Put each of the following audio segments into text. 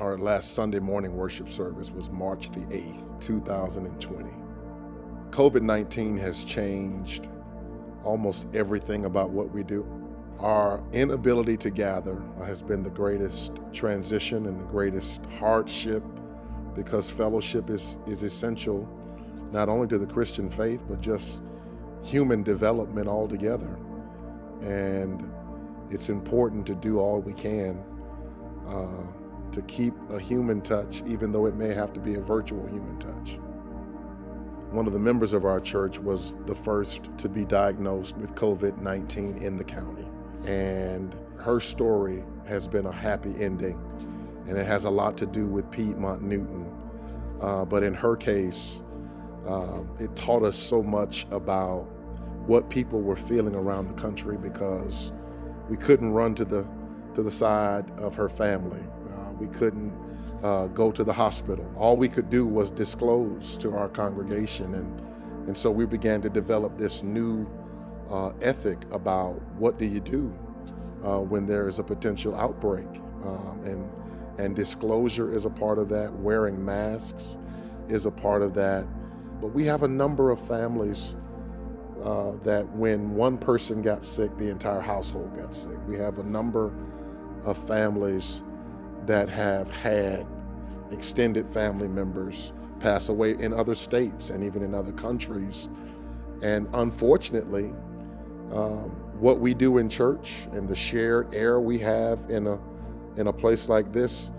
Our last Sunday morning worship service was March the 8th, 2020. COVID-19 has changed almost everything about what we do. Our inability to gather has been the greatest transition and the greatest hardship, because fellowship is essential not only to the Christian faith, but just human development altogether. And it's important to do all we can to keep a human touch, even though it may have to be a virtual human touch. One of the members of our church was the first to be diagnosed with COVID-19 in the county. And her story has been a happy ending, and it has a lot to do with Piedmont Newton. But in her case, it taught us so much about what people were feeling around the country, because we couldn't run to the side of her family. We couldn't go to the hospital. All we could do was disclose to our congregation, and so we began to develop this new ethic about what do you do when there is a potential outbreak, and disclosure is a part of that. Wearing masks is a part of that. But we have a number of families that when one person got sick, the entire household got sick. We have a number of families that have had extended family members pass away in other states and even in other countries. And unfortunately, what we do in church and the shared air we have in a place like this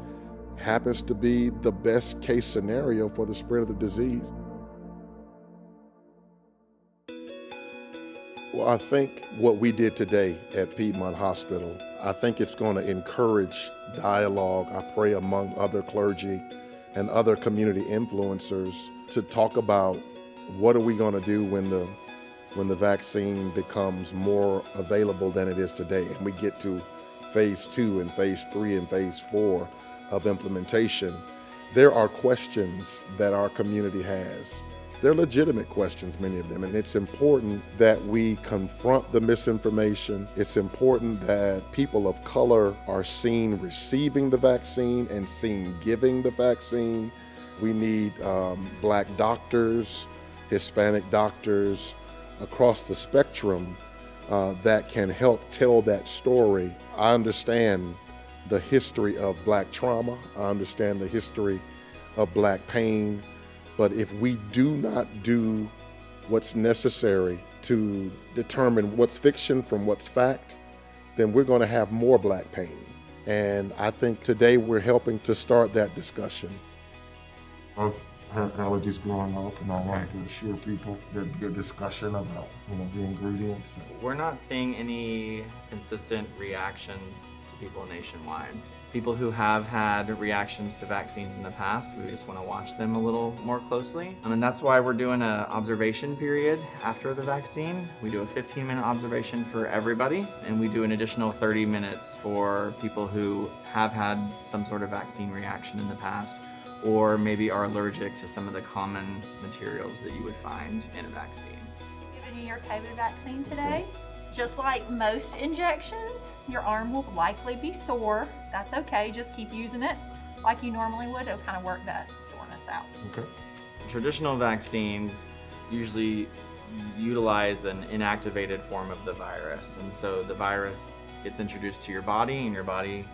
happens to be the best case scenario for the spread of the disease. Well, I think what we did today at Piedmont Hospital, I think it's going to encourage dialogue, I pray, among other clergy and other community influencers to talk about what are we going to do when the vaccine becomes more available than it is today, and we get to phase 2 and phase 3 and phase 4 of implementation. There are questions that our community has. They're legitimate questions, many of them, and it's important that we confront the misinformation. It's important that people of color are seen receiving the vaccine and seen giving the vaccine. We need Black doctors, Hispanic doctors across the spectrum that can help tell that story. I understand the history of Black trauma. I understand the history of Black pain. But if we do not do what's necessary to determine what's fiction from what's fact, then we're going to have more Black pain. And I think today we're helping to start that discussion. I've had allergies growing up, and I wanted to assure people there'd be a discussion about the ingredients. We're not seeing any consistent reactions to people nationwide. People who have had reactions to vaccines in the past, we just want to watch them a little more closely. And that's why we're doing an observation period after the vaccine. We do a 15-minute observation for everybody, and we do an additional 30 minutes for people who have had some sort of vaccine reaction in the past, or maybe are allergic to some of the common materials that you would find in a vaccine. Giving you your COVID vaccine today. Just like most injections, your arm will likely be sore. That's okay, just keep using it like you normally would. It'll kind of work that soreness out. Okay. Traditional vaccines usually utilize an inactivated form of the virus. And so the virus gets introduced to your body, and your body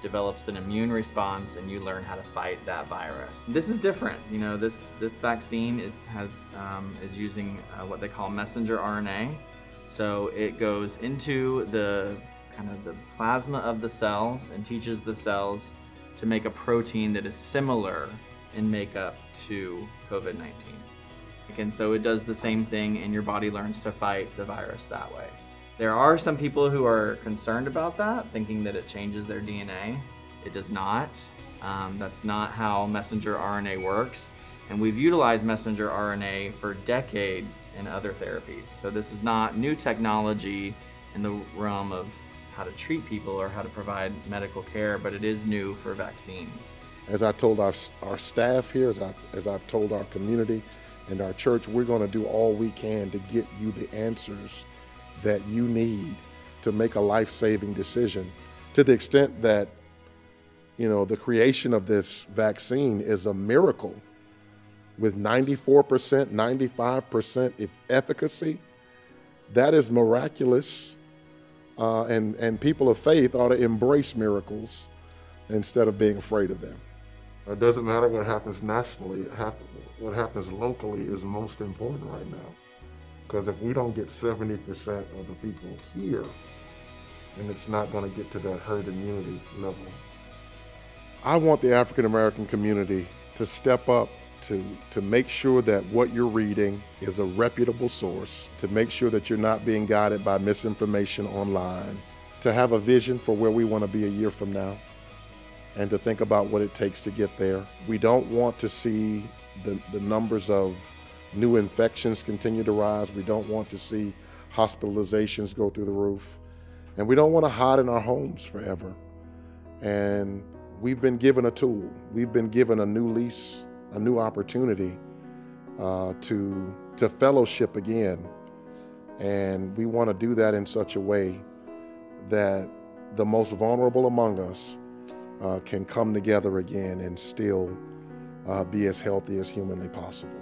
develops an immune response, and you learn how to fight that virus. This is different. This vaccine is using what they call messenger RNA. So it goes into the plasma of the cells and teaches the cells to make a protein that is similar in makeup to COVID-19. And so it does the same thing, and your body learns to fight the virus that way. There are some people who are concerned about that, thinking that it changes their DNA. It does not. That's not how messenger RNA works. And we've utilized messenger RNA for decades in other therapies. So this is not new technology in the realm of how to treat people or how to provide medical care, but it is new for vaccines. As I told our staff here, as I've told our community and our church, we're going to do all we can to get you the answers that you need to make a life-saving decision. To the extent that the creation of this vaccine is a miracle with 94%, 95% efficacy. That is miraculous. And people of faith ought to embrace miracles instead of being afraid of them. It doesn't matter what happens nationally. What happens locally is most important right now. Because if we don't get 70% of the people here, then it's not going to get to that herd immunity level. I want the African American community to step up to make sure that what you're reading is a reputable source, to make sure that you're not being guided by misinformation online, to have a vision for where we want to be a year from now, and to think about what it takes to get there. We don't want to see the numbers of new infections continue to rise. We don't want to see hospitalizations go through the roof. And we don't want to hide in our homes forever. And we've been given a tool. We've been given a new lease, a new opportunity to fellowship again. And we want to do that in such a way that the most vulnerable among us can come together again and still be as healthy as humanly possible.